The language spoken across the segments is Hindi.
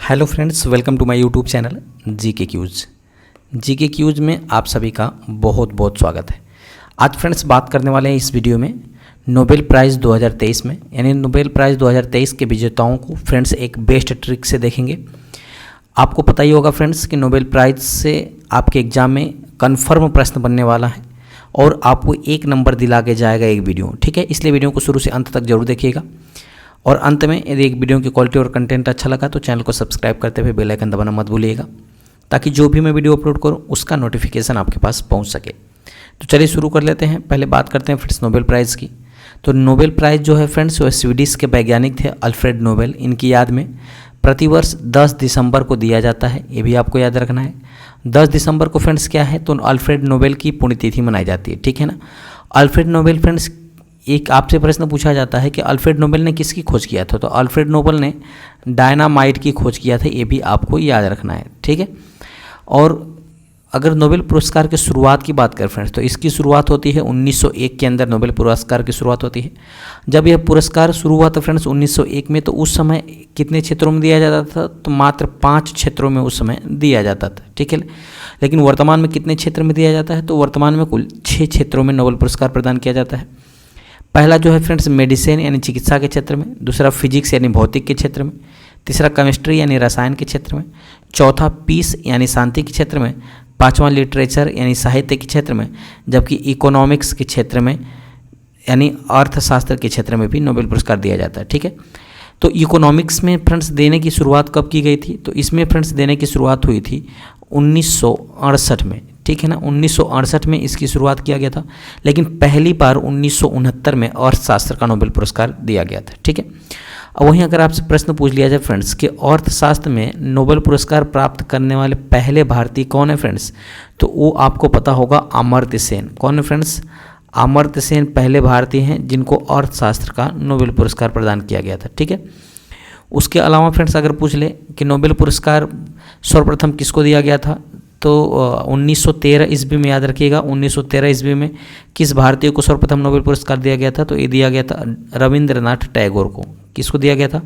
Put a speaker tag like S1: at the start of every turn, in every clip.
S1: Hello friends, welcome to my YouTube channel GK quiz में आप सभी का बहुत बहुत स्वागत है। आज फ्रेंड्स बात करने वाले हैं इस वीडियो में नोबेल प्राइज़ 2023 में, यानी नोबेल प्राइज़ 2023 के विजेताओं को फ्रेंड्स एक बेस्ट ट्रिक से देखेंगे। आपको पता ही होगा फ्रेंड्स कि नोबेल प्राइज़ से आपके एग्ज़ाम में कन्फर्म प्रश्न बनने वाला है और आपको 1 नंबर दिला के जाएगा एक वीडियो, ठीक है। इसलिए वीडियो को शुरू से अंत तक जरूर देखिएगा और अंत में यदि एक वीडियो की क्वालिटी और कंटेंट अच्छा लगा तो चैनल को सब्सक्राइब करते हुए बेल आइकन दबाना मत भूलिएगा, ताकि जो भी मैं वीडियो अपलोड करूं उसका नोटिफिकेशन आपके पास पहुंच सके। तो चलिए शुरू कर लेते हैं। पहले बात करते हैं फ्रेंड्स नोबेल प्राइज़ की। तो नोबेल प्राइज़ जो है फ्रेंड्स वो स्वीडिश के वैज्ञानिक थे अल्फ्रेड नोबेल। इनकी याद में प्रतिवर्ष 10 दिसंबर को दिया जाता है, ये भी आपको याद रखना है। 10 दिसंबर को फ्रेंड्स क्या है, तो अल्फ्रेड नोबेल की पुण्यतिथि मनाई जाती है, ठीक है ना। अल्फ्रेड नोबेल फ्रेंड्स, एक आपसे प्रश्न पूछा जाता है कि अल्फ्रेड नोबेल ने किसकी खोज किया था, तो अल्फ्रेड नोबेल ने डायनामाइट की खोज किया था, ये भी आपको याद रखना है, ठीक है। और अगर नोबेल पुरस्कार की शुरुआत की बात करें फ्रेंड्स, तो इसकी शुरुआत होती है 1901 के अंदर नोबेल पुरस्कार की शुरुआत होती है। जब यह पुरस्कार शुरू हुआ था फ्रेंड्स 1901 में, तो उस समय कितने क्षेत्रों में दिया जाता था, तो मात्र 5 क्षेत्रों में उस समय दिया जाता था, ठीक है। लेकिन वर्तमान में कितने क्षेत्र में दिया जाता है, तो वर्तमान में कुल 6 क्षेत्रों में नोबेल पुरस्कार प्रदान किया जाता है। पहला जो है फ्रेंड्स मेडिसिन यानी चिकित्सा के क्षेत्र में, दूसरा फिजिक्स यानी भौतिक के क्षेत्र में, तीसरा केमिस्ट्री यानी रसायन के क्षेत्र में, चौथा पीस यानी शांति के क्षेत्र में, पांचवा लिटरेचर यानी साहित्य के क्षेत्र में, जबकि इकोनॉमिक्स के क्षेत्र में यानी अर्थशास्त्र के क्षेत्र में भी नोबेल पुरस्कार दिया जाता है, ठीक है। तो इकोनॉमिक्स में फ्रेंड्स देने की शुरुआत कब की गई थी, तो इसमें फ्रेंड्स देने की शुरुआत हुई थी 1968 में, ठीक है ना। 1968 में इसकी शुरुआत किया गया था, लेकिन पहली बार 1969 में अर्थशास्त्र का नोबेल पुरस्कार दिया गया था, ठीक है। अब वहीं अगर आपसे प्रश्न पूछ लिया जाए फ्रेंड्स कि अर्थशास्त्र में नोबेल पुरस्कार प्राप्त करने वाले पहले भारतीय कौन है फ्रेंड्स, तो वो आपको पता होगा अमर्त्य सेन। कौन है फ्रेंड्स, अमर्त्य सेन पहले भारतीय हैं जिनको अर्थशास्त्र का नोबेल पुरस्कार प्रदान किया गया था, ठीक है। उसके अलावा फ्रेंड्स अगर पूछ ले कि नोबेल पुरस्कार सर्वप्रथम किसको दिया गया था, तो 1913 ईस्वी में, याद रखिएगा 1913 ईस्वी में किस भारतीय को सर्वप्रथम नोबेल पुरस्कार दिया गया था, तो ये दिया गया था रविंद्रनाथ टैगोर को। किसको दिया गया था,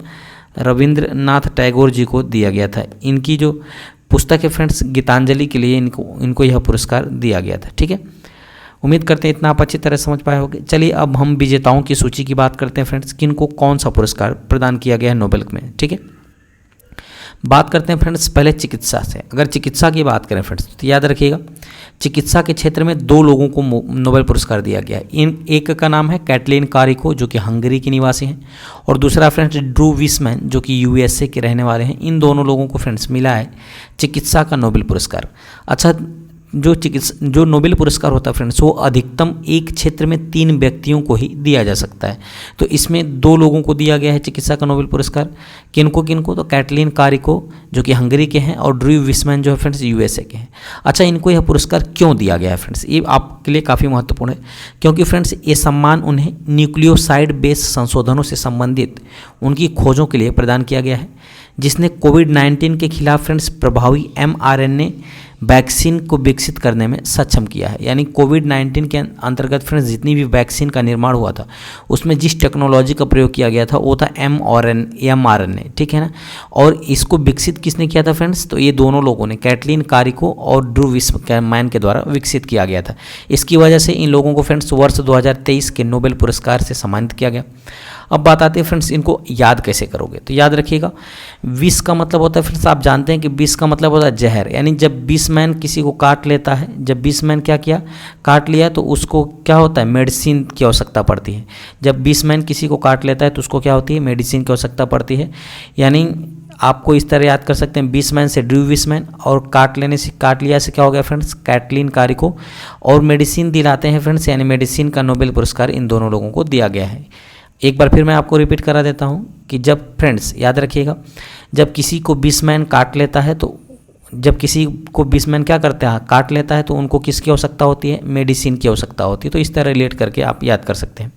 S1: रविंद्रनाथ टैगोर जी को दिया गया था। इनकी जो पुस्तक है फ्रेंड्स गीतांजलि के लिए इनको यह पुरस्कार दिया गया था, ठीक है। उम्मीद करते हैं इतना आप अच्छी तरह समझ पाए होंगे। चलिए अब हम विजेताओं की सूची की बात करते हैं फ्रेंड्स, किनको कौन सा पुरस्कार प्रदान किया गया है नोबेल में, ठीक है। बात करते हैं फ्रेंड्स पहले चिकित्सा से। अगर चिकित्सा की बात करें फ्रेंड्स तो याद रखिएगा चिकित्सा के क्षेत्र में 2 लोगों को नोबेल पुरस्कार दिया गया है। एक का नाम है कैटलीन कारिको जो कि हंगरी की निवासी हैं, और दूसरा फ्रेंड्स ड्रू विसमैन जो कि यूएसए के रहने वाले हैं। इन दोनों लोगों को फ्रेंड्स मिला है चिकित्सा का नोबेल पुरस्कार। अच्छा, जो नोबेल पुरस्कार होता है फ्रेंड्स वो अधिकतम एक क्षेत्र में 3 व्यक्तियों को ही दिया जा सकता है। तो इसमें 2 लोगों को दिया गया है चिकित्सा का नोबेल पुरस्कार। किनको, तो कैटलीन कारिको जो कि हंगरी के हैं और ड्रू विसमैन जो है फ्रेंड्स यूएसए के हैं। अच्छा, इनको यह पुरस्कार क्यों दिया गया है फ्रेंड्स, ये आपके लिए काफ़ी महत्वपूर्ण है, क्योंकि फ्रेंड्स ये सम्मान उन्हें न्यूक्लियोसाइड बेस्ड संशोधनों से संबंधित उनकी खोजों के लिए प्रदान किया गया है, जिसने कोविड-19 के खिलाफ फ्रेंड्स प्रभावी mRNA वैक्सीन को विकसित करने में सक्षम किया है। यानी कोविड-19 के अंतर्गत फ्रेंड्स जितनी भी वैक्सीन का निर्माण हुआ था उसमें जिस टेक्नोलॉजी का प्रयोग किया गया था वो था mRNA, ठीक है ना। और इसको विकसित किसने किया था फ्रेंड्स, तो ये दोनों लोगों ने कैटलीन कारिको और ड्रू विसमैन के द्वारा विकसित किया गया था। इसकी वजह से इन लोगों को फ्रेंड्स वर्ष 2023 के नोबेल पुरस्कार से सम्मानित किया गया। अब बात आती है फ्रेंड्स इनको याद कैसे करोगे, तो याद रखिएगा विष का मतलब होता है फ्रेंड्स, आप जानते हैं कि विष का मतलब होता है जहर। यानी जब विषमैन किसी को काट लेता है, जब विषमैन क्या किया, काट लिया, तो उसको क्या होता है, मेडिसिन की आवश्यकता पड़ती है। जब विषमैन किसी को काट लेता है तो उसको क्या होती है, मेडिसिन की आवश्यकता पड़ती है। यानी आपको इस तरह याद कर सकते हैं विसमैन से ड्रू विसमैन, और काट लिया से क्या हो गया फ्रेंड्स कैटलीन कारिको, और मेडिसिन दिलाते हैं फ्रेंड्स, यानी मेडिसिन का नोबेल पुरस्कार इन दोनों लोगों को दिया गया है। एक बार फिर मैं आपको रिपीट करा देता हूँ कि जब फ्रेंड्स याद रखिएगा जब किसी को विसमैन काट लेता है, तो जब किसी को विसमैन क्या करता है, काट लेता है, तो उनको किसकी आवश्यकता होती है, मेडिसिन की आवश्यकता होती है। तो इस तरह रिलेट करके आप याद कर सकते हैं।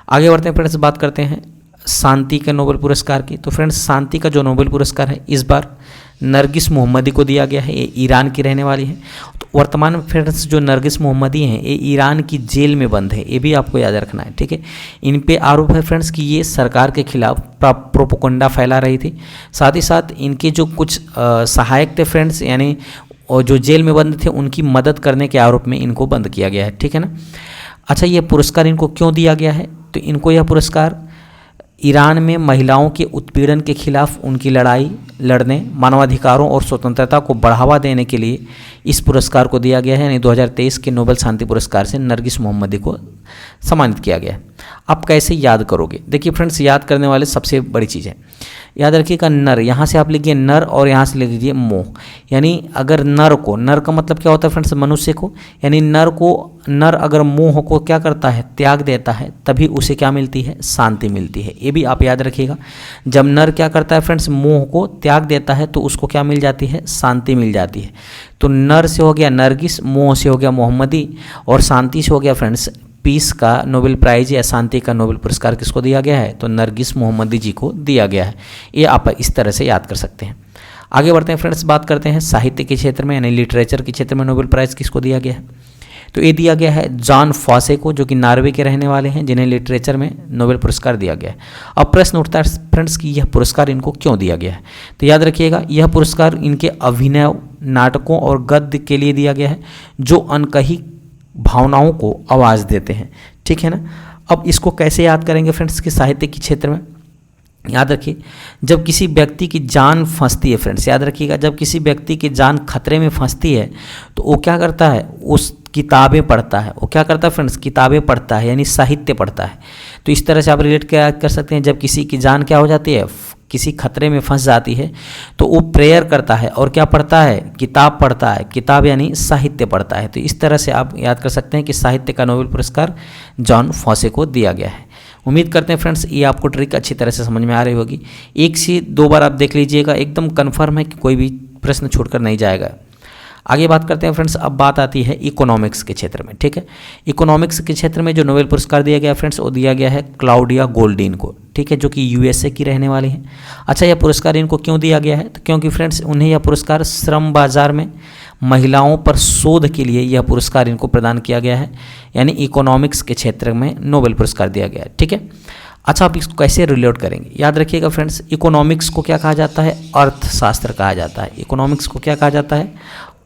S1: आगे बढ़ते हैं फ्रेंड्स, बात करते हैं शांति के नोबेल पुरस्कार की। तो फ्रेंड्स शांति का जो नोबेल पुरस्कार है इस बार नरगिस मोहम्मदी को दिया गया है। ये ईरान की रहने वाली है। तो वर्तमान में फ्रेंड्स जो नरगिस मोहम्मदी हैं ये ईरान की जेल में बंद है, ये भी आपको याद रखना है, ठीक है। इन पे आरोप है फ्रेंड्स कि ये सरकार के खिलाफ प्रोपोगंडा फैला रही थी। साथ ही साथ इनके जो कुछ सहायक थे फ्रेंड्स, यानी और जो जेल में बंद थे उनकी मदद करने के आरोप में इनको बंद किया गया है, ठीक है ना। अच्छा, ये पुरस्कार इनको क्यों दिया गया है? तो इनको यह पुरस्कार ईरान में महिलाओं के उत्पीड़न के खिलाफ उनकी लड़ाई लड़ने, मानवाधिकारों और स्वतंत्रता को बढ़ावा देने के लिए इस पुरस्कार को दिया गया है। यानी 2023 के नोबेल शांति पुरस्कार से नरगिस मोहम्मदी को सम्मानित किया गया है। आप कैसे याद करोगे? देखिए फ्रेंड्स, याद करने वाले सबसे बड़ी चीज़ है, याद रखिएगा नर, यहाँ से आप लिखिए नर और यहाँ से लिख दीजिए मोह। यानी अगर नर को, नर का मतलब क्या होता है फ्रेंड्स? मनुष्य को। यानी नर अगर मोह को क्या करता है? त्याग देता है, तभी उसे क्या मिलती है? शांति मिलती है। ये भी आप याद रखिएगा। जब नर क्या करता है फ्रेंड्स? मोह को त्याग देता है तो उसको क्या मिल जाती है? शांति मिल जाती है। तो नर से हो गया नरगिस, मोह से हो गया मोहम्मदी और शांति से हो गया फ्रेंड्स पीस का नोबेल प्राइज या शांति का नोबेल पुरस्कार किसको दिया गया है? तो नरगिस मोहम्मदी जी को दिया गया है। ये आप इस तरह से याद कर सकते हैं। आगे बढ़ते हैं फ्रेंड्स, बात करते हैं साहित्य के क्षेत्र में, यानी लिटरेचर के क्षेत्र में नोबेल प्राइज़ किसको दिया गया है? तो ये दिया गया है जॉन फॉसे को, जो कि नॉर्वे के रहने वाले हैं, जिन्हें लिटरेचर में नोबेल पुरस्कार दिया गया है। अब प्रश्न उठता है फ्रेंड्स कि यह पुरस्कार इनको क्यों दिया गया है? तो याद रखिएगा, यह पुरस्कार इनके अभिनय, नाटकों और गद्य के लिए दिया गया है, जो अनकही भावनाओं को आवाज़ देते हैं, ठीक है ना। अब इसको कैसे याद करेंगे फ्रेंड्स कि साहित्य के क्षेत्र में? याद रखिए, जब किसी व्यक्ति की जान फंसती है फ्रेंड्स, याद रखिएगा, जब किसी व्यक्ति की जान खतरे में फंसती है तो वो क्या करता है? उस किताबें पढ़ता है। वो क्या करता है फ्रेंड्स? किताबें पढ़ता है, यानी साहित्य पढ़ता है। तो इस तरह से आप रिलेट कर सकते हैं, जब किसी की जान क्या हो जाती है? किसी खतरे में फंस जाती है तो वो प्रेयर करता है और क्या पढ़ता है? किताब पढ़ता है। किताब यानी साहित्य पढ़ता है। तो इस तरह से आप याद कर सकते हैं कि साहित्य का नोबेल पुरस्कार जॉन फॉसे को दिया गया है। उम्मीद करते हैं फ्रेंड्स ये आपको ट्रिक अच्छी तरह से समझ में आ रही होगी। एक से दो बार आप देख लीजिएगा, एकदम कन्फर्म है कि कोई भी प्रश्न छूटकर नहीं जाएगा। आगे बात करते हैं फ्रेंड्स, अब बात आती है इकोनॉमिक्स के क्षेत्र में, ठीक है। इकोनॉमिक्स के क्षेत्र में जो नोबेल पुरस्कार दिया गया फ्रेंड्स, वो दिया गया है क्लाउडिया गोल्डिन को, ठीक है, जो कि यूएसए की रहने वाली हैं। अच्छा, यह पुरस्कार इनको क्यों दिया गया है? तो क्योंकि फ्रेंड्स उन्हें यह पुरस्कार श्रम बाजार में महिलाओं पर शोध के लिए यह पुरस्कार इनको प्रदान किया गया है। यानी इकोनॉमिक्स के क्षेत्र में नोबेल पुरस्कार दिया गया है, ठीक है। अच्छा, आप इसको कैसे रिलेट करेंगे? याद रखिएगा फ्रेंड्स, इकोनॉमिक्स को क्या कहा जाता है? अर्थशास्त्र कहा जाता है। इकोनॉमिक्स को क्या कहा जाता है?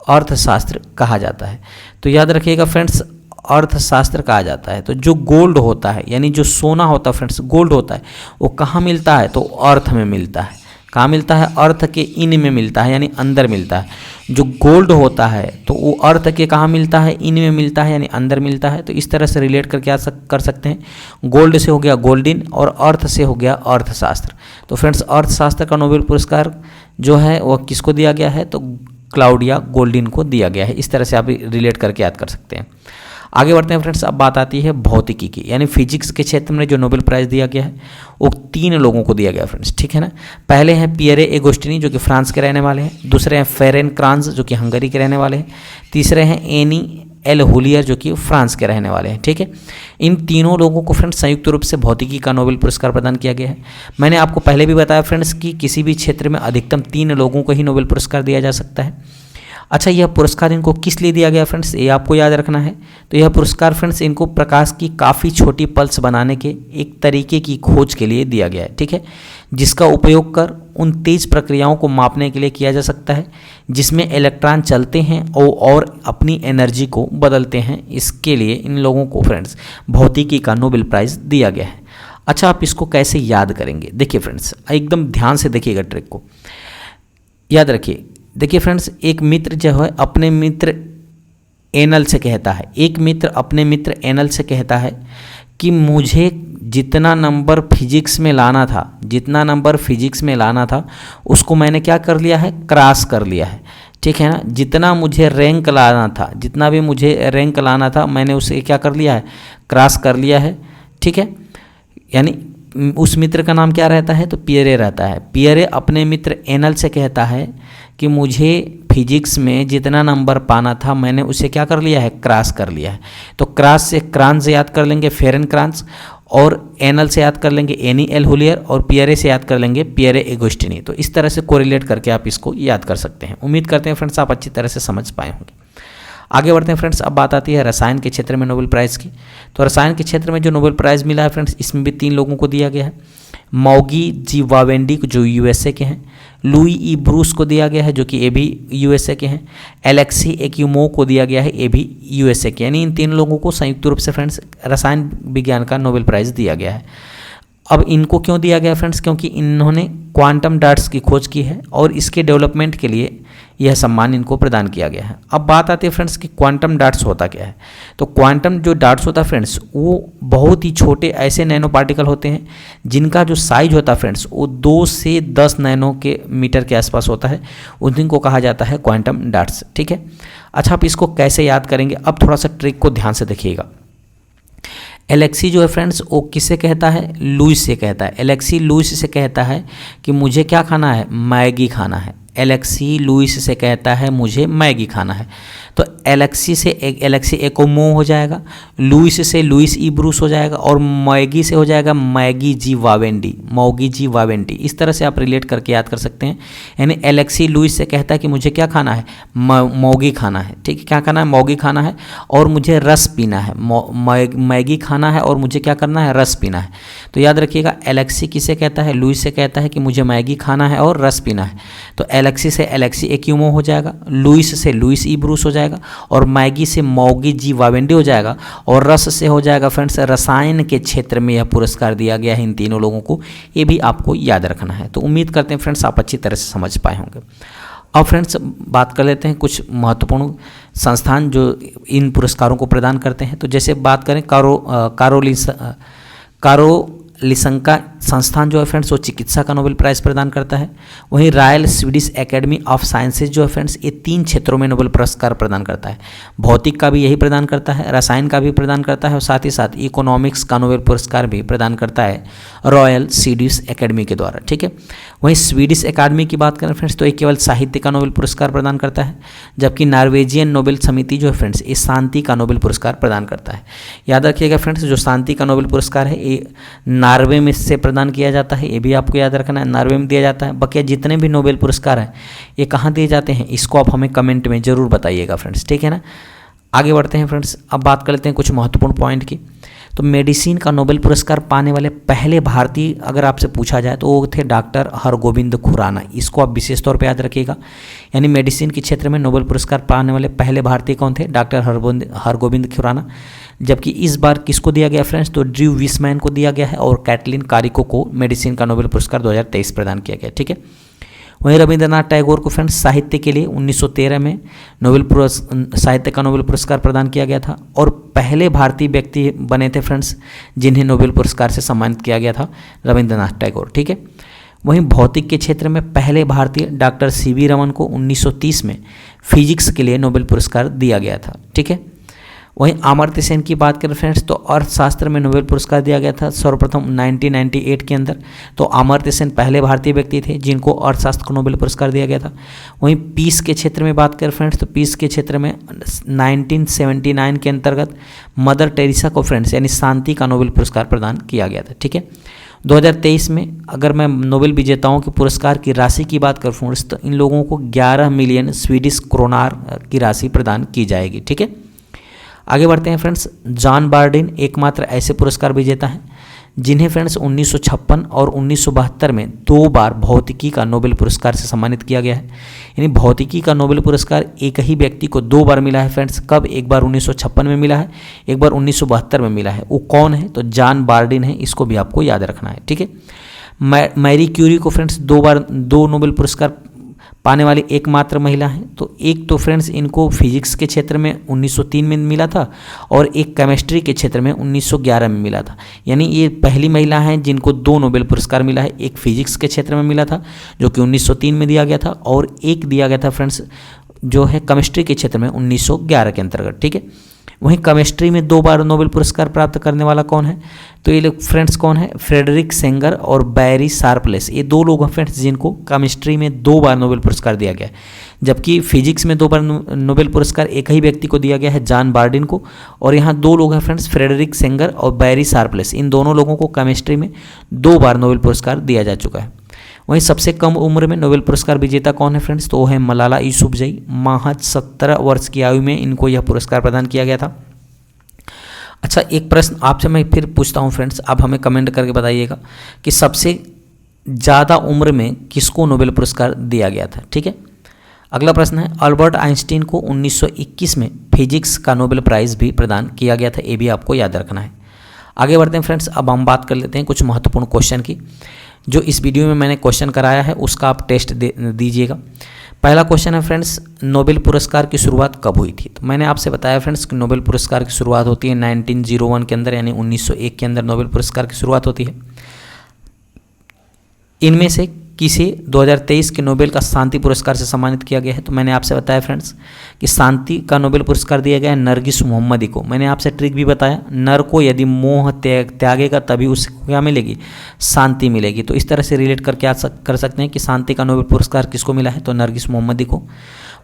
S1: अर्थशास्त्र कहा जाता है। तो याद रखिएगा फ्रेंड्स, अर्थशास्त्र कहा जाता है। तो जो गोल्ड होता है, यानी जो सोना होता है फ्रेंड्स, गोल्ड होता है, वो कहाँ मिलता है? तो अर्थ में मिलता है। कहाँ मिलता है? अर्थ के इन में मिलता है, यानी अंदर मिलता है। जो गोल्ड होता है तो वो अर्थ के कहाँ मिलता है? इन में मिलता है, यानी अंदर मिलता है। तो इस तरह से रिलेट करके कर सकते हैं। गोल्ड से हो गया गोल्डिन और अर्थ से हो गया अर्थशास्त्र। तो फ्रेंड्स अर्थशास्त्र का नोबेल पुरस्कार जो है वह किसको दिया गया है? तो क्लाउडिया गोल्डिन को दिया गया है। इस तरह से आप रिलेट करके याद कर सकते हैं। आगे बढ़ते हैं फ्रेंड्स, अब बात आती है भौतिकी की, यानी फिजिक्स के क्षेत्र में जो नोबेल प्राइज़ दिया गया है वो 3 लोगों को दिया गया फ्रेंड्स, ठीक है ना। पहले हैं पियरे एगोस्टिनी, जो कि फ्रांस के रहने वाले हैं। दूसरे हैं फेरेंट क्रांज, जो कि हंगरी के रहने वाले हैं। तीसरे हैं एनी एल हुलियर, जो कि फ्रांस के रहने वाले हैं, ठीक है। इन तीनों लोगों को फ्रेंड्स संयुक्त रूप से भौतिकी का नोबेल पुरस्कार प्रदान किया गया है। मैंने आपको पहले भी बताया फ्रेंड्स कि किसी भी क्षेत्र में अधिकतम 3 लोगों को ही नोबेल पुरस्कार दिया जा सकता है। अच्छा, यह पुरस्कार इनको किस लिए दिया गया फ्रेंड्स? ये आपको याद रखना है। तो यह पुरस्कार फ्रेंड्स इनको प्रकाश की काफ़ी छोटी पल्स बनाने के एक तरीके की खोज के लिए दिया गया है, ठीक है, जिसका उपयोग कर उन तेज प्रक्रियाओं को मापने के लिए किया जा सकता है जिसमें इलेक्ट्रॉन चलते हैं और अपनी एनर्जी को बदलते हैं। इसके लिए इन लोगों को फ्रेंड्स भौतिकी का नोबेल प्राइज़ दिया गया है। अच्छा, आप इसको कैसे याद करेंगे? देखिए फ्रेंड्स, एकदम ध्यान से देखिएगा ट्रिक को, याद रखिए। देखिए फ्रेंड्स, एक मित्र जो है अपने मित्र एनल से कहता है, एक मित्र अपने मित्र एनल से कहता है कि मुझे जितना नंबर फिजिक्स में लाना था उसको मैंने क्या कर लिया है? क्रॉस कर लिया है, ठीक है ना। जितना मुझे रैंक लाना था, जितना भी मुझे रैंक लाना था, मैंने उसे क्या कर लिया है? क्रॉस कर लिया है, ठीक है। यानी उस मित्र का नाम क्या रहता है? तो पियरे रहता है। पियरे अपने मित्र एनल से कहता है कि मुझे फिजिक्स में जितना नंबर पाना था मैंने उसे क्या कर लिया है? क्रॉस कर लिया है। तो क्रॉस से क्रांज याद कर लेंगे, फेरेन क्रांज, और एनल से याद कर लेंगे एनी एल हुलियर, और पियरे से याद कर लेंगे पियरे एगोस्टिनी। तो इस तरह से कोरिलेट करके आप इसको याद कर सकते हैं। उम्मीद करते हैं फ्रेंड्स आप अच्छी तरह से समझ पाए होंगे। आगे बढ़ते हैं फ्रेंड्स, अब बात आती है रसायन के क्षेत्र में नोबेल प्राइज़ की। तो रसायन के क्षेत्र में जो नोबेल प्राइज़ मिला है फ्रेंड्स, इसमें भी 3 लोगों को दिया गया है। मौगी जी वावेंडी जो यूएसए के हैं, लुई ई ब्रूस को दिया गया है जो कि ये भी यूएसए के हैं, एलेक्सी एक्यूमो को दिया गया है, ये भी यूएसए के। यानी इन 3 लोगों को संयुक्त रूप से फ्रेंड्स रसायन विज्ञान का नोबेल प्राइज़ दिया गया है। अब इनको क्यों दिया गया फ्रेंड्स, क्योंकि इन्होंने क्वांटम डॉट्स की खोज की है और इसके डेवलपमेंट के लिए यह सम्मान इनको प्रदान किया गया है। अब बात आती है फ्रेंड्स कि क्वांटम डॉट्स होता क्या है। तो क्वांटम जो डॉट्स होता है फ्रेंड्स, वो बहुत ही छोटे ऐसे नैनो पार्टिकल होते हैं जिनका जो साइज होता है फ्रेंड्स वो 2 से 10 नैनो के मीटर के आसपास होता है। उन दिन को कहा जाता है क्वांटम डॉट्स। ठीक है, अच्छा आप इसको कैसे याद करेंगे, अब थोड़ा सा ट्रिक को ध्यान से देखिएगा। एलेक्सी जो है फ्रेंड्स वो किससे कहता है, लुइस से कहता है। एलेक्सी लुइस से कहता है कि मुझे क्या खाना है, मैगी खाना है। एलेक्सी लुइस से कहता है मुझे मैगी खाना है। तो एलेक्सी से एलेक्सी एक्यूमो हो जाएगा, लुइस से लुइस ई ब्रूस हो जाएगा, और मैगी से हो जाएगा मैगी जी वावेंडी, मौगी जी वावेंडी। इस तरह से आप रिलेट करके याद कर सकते हैं। यानी एलेक्सी लुइस से कहता है कि मुझे क्या खाना है, मौगी खाना है। ठीक है, क्या खाना है, मौगी खाना है, और मुझे रस पीना है। मैगी खाना है और मुझे क्या करना है, रस पीना है। तो याद रखिएगा, एलेक्सी किसे कहता है, लुइस से कहता है कि मुझे मैगी खाना है और रस पीना है। तो एलेक्सी से एलेक्सी एक्यूमो हो जाएगा, लुइस से लुइस ई ब्रूस हो जाएगा, और मैगी से मौगी जी वावेंडी हो जाएगा, और रस से हो जाएगा फ्रेंड्स रसायन के क्षेत्र में यह पुरस्कार दिया गया है इन तीनों लोगों को। ये भी आपको याद रखना है। तो उम्मीद करते हैं फ्रेंड्स आप अच्छी तरह से समझ पाए होंगे। अब फ्रेंड्स बात कर लेते हैं कुछ महत्वपूर्ण संस्थान जो इन पुरस्कारों को प्रदान करते हैं। तो जैसे बात करें कारोलिंस्का संस्थान जो है फ्रेंड्स वो चिकित्सा का नोबेल प्राइज़ प्रदान करता है। वहीं royal Swedish academy of sciences जो है फ्रेंड्स ये 3 क्षेत्रों में नोबेल पुरस्कार प्रदान करता है। भौतिक का भी यही प्रदान करता है, रसायन का भी प्रदान करता है, और साथ ही साथ इकोनॉमिक्स का नोबेल पुरस्कार भी प्रदान करता है रॉयल स्वीडिश एकेडमी के द्वारा। ठीक है, वहीं स्वीडिश एकेडमी की बात करें फ्रेंड्स तो ये केवल साहित्य का नोबेल पुरस्कार प्रदान करता है, जबकि नॉर्वेजियन नोबेल समिति जो है फ्रेंड्स ये शांति का नोबेल पुरस्कार प्रदान करता है। याद रखिएगा फ्रेंड्स, जो शांति का नोबेल पुरस्कार है ये नॉर्वे में से प्रदान किया जाता है, ये भी आपको याद रखना है, नॉर्वे में दिया जाता है। बाकी जितने भी नोबेल पुरस्कार हैं ये कहाँ दिए जाते हैं, इसको आप हमें कमेंट में ज़रूर बताइएगा फ्रेंड्स। ठीक है ना, आगे बढ़ते हैं फ्रेंड्स। अब बात कर लेते हैं कुछ महत्वपूर्ण पॉइंट की। तो मेडिसिन का नोबेल पुरस्कार पाने वाले पहले भारतीय अगर आपसे पूछा जाए तो वो थे डॉक्टर हरगोविंद खुराना। इसको आप विशेष तौर पे याद रखिएगा। यानी मेडिसिन के क्षेत्र में नोबेल पुरस्कार पाने वाले पहले भारतीय कौन थे, डॉक्टर हरगोविंद खुराना। जबकि इस बार किसको दिया गया फ्रेंड्स, तो ड्रू विसमैन को दिया गया है, और कैटलिन कारिको को मेडिसिन का नोबेल पुरस्कार 2023 प्रदान किया गया। ठीक है, वहीं रविंद्रनाथ टैगोर को फ्रेंड्स साहित्य के लिए 1913 में साहित्य का नोबेल पुरस्कार प्रदान किया गया था, और पहले भारतीय व्यक्ति बने थे फ्रेंड्स जिन्हें नोबेल पुरस्कार से सम्मानित किया गया था, रविंद्रनाथ टैगोर। ठीक है, वहीं भौतिक के क्षेत्र में पहले भारतीय डॉक्टर सीवी रमन को 1930 में फिजिक्स के लिए नोबेल पुरस्कार दिया गया था। ठीक है, वहीं अमर्त्य सेन की बात करें फ्रेंड्स तो अर्थशास्त्र में नोबेल पुरस्कार दिया गया था सर्वप्रथम 1998 के अंदर। तो अमर्त्य सेन पहले भारतीय व्यक्ति थे जिनको अर्थशास्त्र को नोबेल पुरस्कार दिया गया था। वहीं पीस के क्षेत्र में बात करें फ्रेंड्स तो पीस के क्षेत्र में 1979 के अंतर्गत मदर टेरेसा को फ्रेंड्स यानी शांति का नोबेल पुरस्कार प्रदान किया गया था। ठीक है, 2023 में अगर मैं नोबेल विजेताओं के पुरस्कार की राशि की बात करूँ फ्रेंड्स तो इन लोगों को 11 मिलियन स्वीडिश क्रोनार की राशि प्रदान की जाएगी। ठीक है, आगे बढ़ते हैं फ्रेंड्स। जॉन बार्डिन एकमात्र ऐसे पुरस्कार विजेता हैं जिन्हें फ्रेंड्स 1956 और 1972 में 2 बार भौतिकी का नोबेल पुरस्कार से सम्मानित किया गया है। यानी भौतिकी का नोबेल पुरस्कार एक ही व्यक्ति को 2 बार मिला है फ्रेंड्स। कब? एक बार 1956 में मिला है, एक बार 1972 में मिला है। वो कौन है? तो जॉन बार्डिन है, इसको भी आपको याद रखना है। ठीक है, मैरी क्यूरी को फ्रेंड्स 2 नोबेल पुरस्कार पाने वाली एकमात्र महिला हैं। तो एक तो फ्रेंड्स इनको फिजिक्स के क्षेत्र में 1903 में मिला था और एक केमिस्ट्री के क्षेत्र में 1911 में मिला था। यानी ये पहली महिला हैं जिनको 2 नोबेल पुरस्कार मिला है। एक फिजिक्स के क्षेत्र में मिला था जो कि 1903 में दिया गया था, और एक दिया गया था फ्रेंड्स जो है केमिस्ट्री के क्षेत्र में 1911 के अंतर्गत। ठीक है, वहीं केमिस्ट्री में 2 बार नोबेल पुरस्कार प्राप्त करने वाला कौन है? तो ये लोग फ्रेंड्स कौन है? फ्रेडरिक सेंगर और बैरी शार्पलेस, ये 2 लोग हैं फ्रेंड्स जिनको केमिस्ट्री में 2 बार नोबेल पुरस्कार दिया गया है। जबकि फिजिक्स में 2 बार नोबेल पुरस्कार एक ही व्यक्ति को दिया गया है, जॉन बार्डिन को। और यहाँ 2 लोग हैं फ्रेंड्स, फ्रेडरिक सेंगर और बैरी शार्पलेस, इन दोनों लोगों को केमिस्ट्री में 2 बार नोबेल पुरस्कार दिया जा चुका है। वहीं सबसे कम उम्र में नोबेल पुरस्कार विजेता कौन है फ्रेंड्स? तो वो है मलाला यूसुफजई। महज 17 वर्ष की आयु में इनको यह पुरस्कार प्रदान किया गया था। अच्छा, एक प्रश्न आपसे मैं फिर पूछता हूँ फ्रेंड्स, आप हमें कमेंट करके बताइएगा कि सबसे ज़्यादा उम्र में किसको नोबेल पुरस्कार दिया गया था। ठीक है, अगला प्रश्न है, अल्बर्ट आइंस्टीन को 1921 में फिजिक्स का नोबेल प्राइज़ भी प्रदान किया गया था, ये भी आपको याद रखना है। आगे बढ़ते हैं फ्रेंड्स, अब हम बात कर लेते हैं कुछ महत्वपूर्ण क्वेश्चन की। जो इस वीडियो में मैंने क्वेश्चन कराया है उसका आप टेस्ट दीजिएगा। पहला क्वेश्चन है फ्रेंड्स, नोबेल पुरस्कार की शुरुआत कब हुई थी? तो मैंने आपसे बताया फ्रेंड्स कि नोबेल पुरस्कार की शुरुआत होती है 1901 के अंदर, यानी 1901 के अंदर नोबेल पुरस्कार की शुरुआत होती है। इनमें से किसे 2023 के नोबेल का शांति पुरस्कार से सम्मानित किया गया है? तो मैंने आपसे बताया फ्रेंड्स कि शांति का नोबेल पुरस्कार दिया गया है नरगिस मोहम्मदी को। मैंने आपसे ट्रिक भी बताया, नर को यदि मोह त्यागेगा तभी उसको क्या मिलेगी? शांति मिलेगी। तो इस तरह से रिलेट करके कर सकते हैं कि शांति का नोबेल पुरस्कार किसको मिला है? तो नरगिस मोहम्मदी को।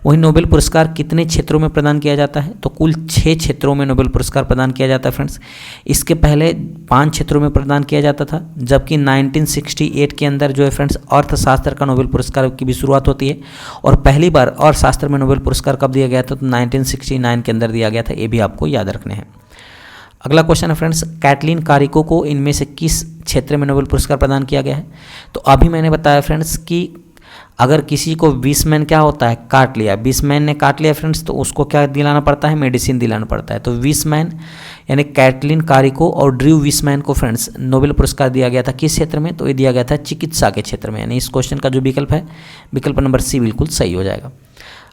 S1: वहीं नोबेल पुरस्कार कितने क्षेत्रों में प्रदान किया जाता है? तो कुल 6 क्षेत्रों में नोबेल पुरस्कार प्रदान किया जाता है फ्रेंड्स। इसके पहले 5 क्षेत्रों में प्रदान किया जाता था, जबकि 1968 के अंदर जो है फ्रेंड्स अर्थशास्त्र का नोबेल पुरस्कार की भी शुरुआत होती है। और पहली बार अर्थशास्त्र में नोबेल पुरस्कार कब दिया गया था? तो 1969 के अंदर दिया गया था, ये भी आपको याद रखने हैं। अगला क्वेश्चन है फ्रेंड्स, कैटलीन कारिको को इनमें से किस क्षेत्र में नोबेल पुरस्कार प्रदान किया गया है? तो अभी मैंने बताया फ्रेंड्स कि अगर किसी को विसमैन क्या होता है? काट लिया, विसमैन ने काट लिया फ्रेंड्स, तो उसको क्या दिलाना पड़ता है? मेडिसिन दिलाना पड़ता है। तो विसमैन यानी कैटलीन कारिको और ड्रू विसमैन को फ्रेंड्स नोबेल पुरस्कार दिया गया था किस क्षेत्र में? तो ये दिया गया था चिकित्सा के क्षेत्र में, यानी इस क्वेश्चन का जो विकल्प है, विकल्प नंबर सी बिल्कुल सही हो जाएगा।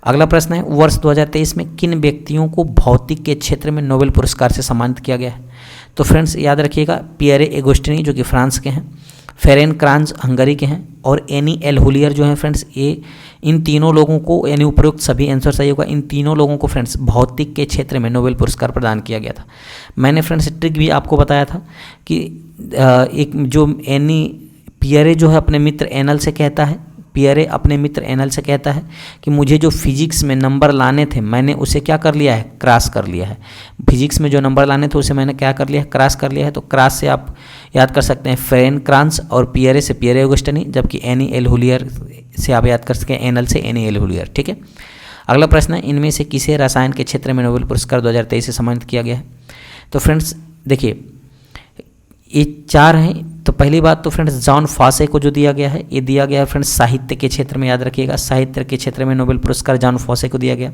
S1: अगला प्रश्न है, वर्ष 2023 में किन व्यक्तियों को भौतिक के क्षेत्र में नोबेल पुरस्कार से सम्मानित किया गया है? तो फ्रेंड्स याद रखिएगा, पियरे एगोस्टिनी जो कि फ्रांस के हैं, फेरेंस क्रांज हंगरी के हैं, और एनी एल हुलियर जो हैं फ्रेंड्स, ये इन तीनों लोगों को, यानी उपरोक्त सभी आंसर सही होगा, इन तीनों लोगों को फ्रेंड्स भौतिक के क्षेत्र में नोबेल पुरस्कार प्रदान किया गया था। मैंने फ्रेंड्स ट्रिक भी आपको बताया था कि एक जो एनी पियरे जो है अपने मित्र एनल से कहता है, पियरे अपने मित्र एनल से कहता है कि मुझे जो फिजिक्स में नंबर लाने थे मैंने उसे क्या कर लिया है? क्रॉस कर लिया है। फिजिक्स में जो नंबर लाने थे उसे मैंने क्या कर लिया है? क्रॉस कर लिया है। तो क्रॉस से आप याद कर सकते हैं फेरेंस क्रांज, और पियरे से पियरे ऑगस्टिनी, जबकि एनी एल हुलियर से आप याद कर सकते हैं एनल से एनी एल हुलियर। ठीक है, अगला प्रश्न है, इनमें से किसे रसायन के क्षेत्र में नोबेल पुरस्कार 2023 से सम्मानित किया गया है? तो फ्रेंड्स देखिए, ये 4 हैं। तो पहली बात तो फ्रेंड्स जॉन फॉसे को जो दिया गया है, ये दिया गया है फ्रेंड्स साहित्य के क्षेत्र में, याद रखिएगा, साहित्य के क्षेत्र में नोबेल पुरस्कार जॉन फॉसे को दिया गया।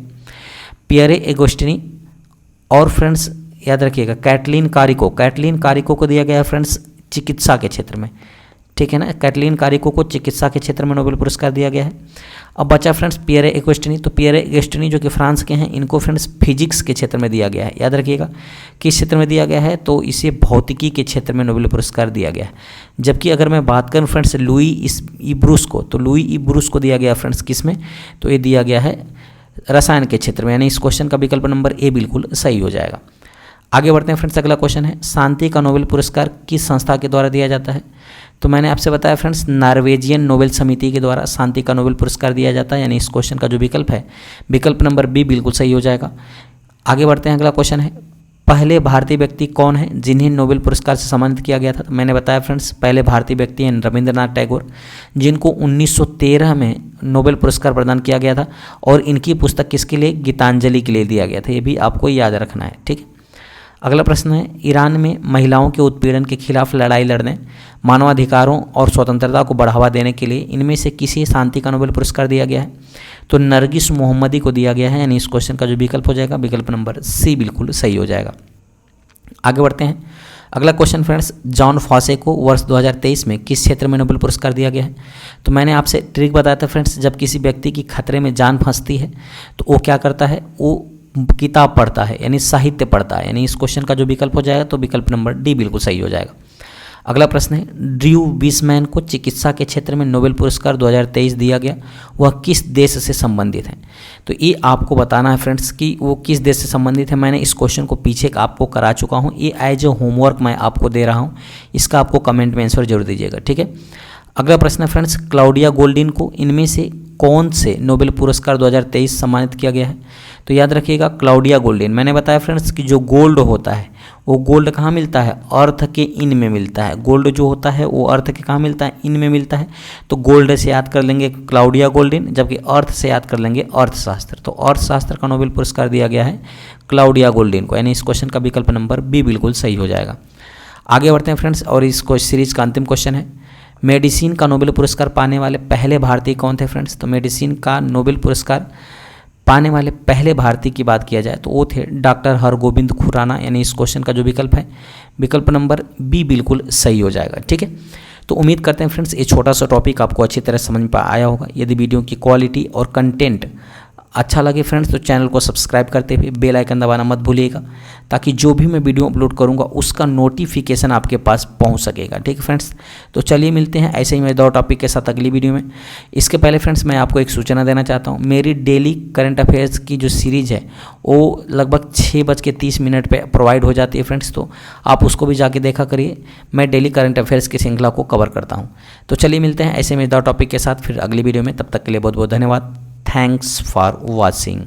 S1: पियरे एगोस्टिनी और फ्रेंड्स याद रखिएगा कैटलीन कारिको को दिया गया है फ्रेंड्स चिकित्सा के क्षेत्र में। ठीक है ना, कैटलीन कारिको को चिकित्सा के क्षेत्र में नोबेल पुरस्कार दिया गया है। अब बचा फ्रेंड्स पियरे एगोस्टिनी, तो पियरे एगोस्टिनी जो कि फ्रांस के हैं, इनको फ्रेंड्स फिजिक्स के क्षेत्र में दिया गया है। याद रखिएगा किस क्षेत्र में दिया गया है? तो इसे भौतिकी के क्षेत्र में नोबेल पुरस्कार दिया गया है। जबकि अगर मैं बात करूं फ्रेंड्स लुई इब्रूस को, तो लुई इब्रूस को दिया गया फ्रेंड्स किस में? तो ये दिया गया है रसायन के क्षेत्र में, यानी इस क्वेश्चन का विकल्प नंबर ए बिल्कुल सही हो जाएगा। आगे बढ़ते हैं फ्रेंड्स, अगला क्वेश्चन है, शांति का नोबेल पुरस्कार किस संस्था के द्वारा दिया जाता है? तो मैंने आपसे बताया फ्रेंड्स नॉर्वेजियन नोबेल समिति के द्वारा शांति का नोबेल पुरस्कार दिया जाता है, यानी इस क्वेश्चन का जो विकल्प है, विकल्प नंबर बी बिल्कुल सही हो जाएगा। आगे बढ़ते हैं, अगला क्वेश्चन है, पहले भारतीय व्यक्ति कौन है जिन्हें नोबेल पुरस्कार से सम्मानित किया गया था? तो मैंने बताया फ्रेंड्स पहले भारतीय व्यक्ति हैं रविंद्रनाथ टैगोर, जिनको 1913 में नोबेल पुरस्कार प्रदान किया गया था, और इनकी पुस्तक किसके लिए? गीतांजलि के लिए दिया गया था, ये भी आपको याद रखना है। ठीक है, अगला प्रश्न है, ईरान में महिलाओं के उत्पीड़न के खिलाफ लड़ाई लड़ने, मानवाधिकारों और स्वतंत्रता को बढ़ावा देने के लिए इनमें से किसी शांति का नोबेल पुरस्कार दिया गया है? तो नरगिस मोहम्मदी को दिया गया है, यानी इस क्वेश्चन का जो विकल्प हो जाएगा, विकल्प नंबर सी बिल्कुल सही हो जाएगा। आगे बढ़ते हैं, अगला क्वेश्चन फ्रेंड्स, जॉन फॉसे को वर्ष 2023 में किस क्षेत्र में नोबेल पुरस्कार दिया गया है? तो मैंने आपसे ट्रिक बताया था फ्रेंड्स, जब किसी व्यक्ति की खतरे में जान फंसती है तो वो क्या करता है? वो किताब पढ़ता है, यानी साहित्य पढ़ता है, यानी इस क्वेश्चन का जो विकल्प हो जाएगा तो विकल्प नंबर डी बिल्कुल सही हो जाएगा। अगला प्रश्न है, ड्रू विसमैन को चिकित्सा के क्षेत्र में नोबेल पुरस्कार 2023 दिया गया, वह किस देश से संबंधित है? तो ये आपको बताना है फ्रेंड्स कि वो किस देश से संबंधित है। मैंने इस क्वेश्चन को पीछे आपको करा चुका हूँ, ये एज ए होमवर्क मैं आपको दे रहा हूँ, इसका आपको कमेंट में आंसर जरूर दीजिएगा, ठीक है। अगला प्रश्न है फ्रेंड्स, क्लाउडिया गोल्डिन को इनमें से कौन से नोबेल पुरस्कार 2023 सम्मानित किया गया है? तो याद रखिएगा क्लाउडिया गोल्डिन, मैंने बताया फ्रेंड्स कि जो गोल्ड होता है वो गोल्ड कहाँ मिलता है? अर्थ के इन में मिलता है। गोल्ड जो होता है वो अर्थ के कहाँ मिलता है? इन में मिलता है। तो गोल्ड से याद कर लेंगे क्लाउडिया गोल्डिन, जबकि अर्थ से याद कर लेंगे अर्थशास्त्र। तो अर्थशास्त्र का नोबेल पुरस्कार दिया गया है क्लाउडिया गोल्डिन को, यानी इस क्वेश्चन का विकल्प नंबर बी बिल्कुल सही हो जाएगा। आगे बढ़ते हैं फ्रेंड्स, और इस सीरीज का अंतिम क्वेश्चन है, मेडिसिन का नोबेल पुरस्कार पाने वाले पहले भारतीय कौन थे फ्रेंड्स? तो मेडिसिन का नोबेल पुरस्कार पाने वाले पहले भारतीय की बात किया जाए तो वो थे डॉक्टर हरगोविंद खुराना, यानी इस क्वेश्चन का जो विकल्प है विकल्प नंबर बी बिल्कुल सही हो जाएगा, ठीक है। तो उम्मीद करते हैं फ्रेंड्स ये छोटा सा टॉपिक आपको अच्छी तरह समझ में आया होगा। यदि वीडियो की क्वालिटी और कंटेंट अच्छा लगे फ्रेंड्स तो चैनल को सब्सक्राइब करते हुए बेल आइकन दबाना मत भूलिएगा, ताकि जो भी मैं वीडियो अपलोड करूंगा उसका नोटिफिकेशन आपके पास पहुंच सकेगा, ठीक है फ्रेंड्स। तो चलिए मिलते हैं ऐसे ही मैं दो टॉपिक के साथ अगली वीडियो में। इसके पहले फ्रेंड्स मैं आपको एक सूचना देना चाहता हूं, मेरी डेली करंट अफेयर्स की जो सीरीज़ है वो लगभग 6:30 पर प्रोवाइड हो जाती है फ्रेंड्स, तो आप उसको भी जाके देखा करिए। मैं डेली करंट अफेयर्स की श्रृंखला को कवर करता हूँ। तो चलिए मिलते हैं ऐसे में दो टॉपिक के साथ फिर अगली वीडियो में, तब तक के लिए बहुत बहुत धन्यवाद। Thanks for watching.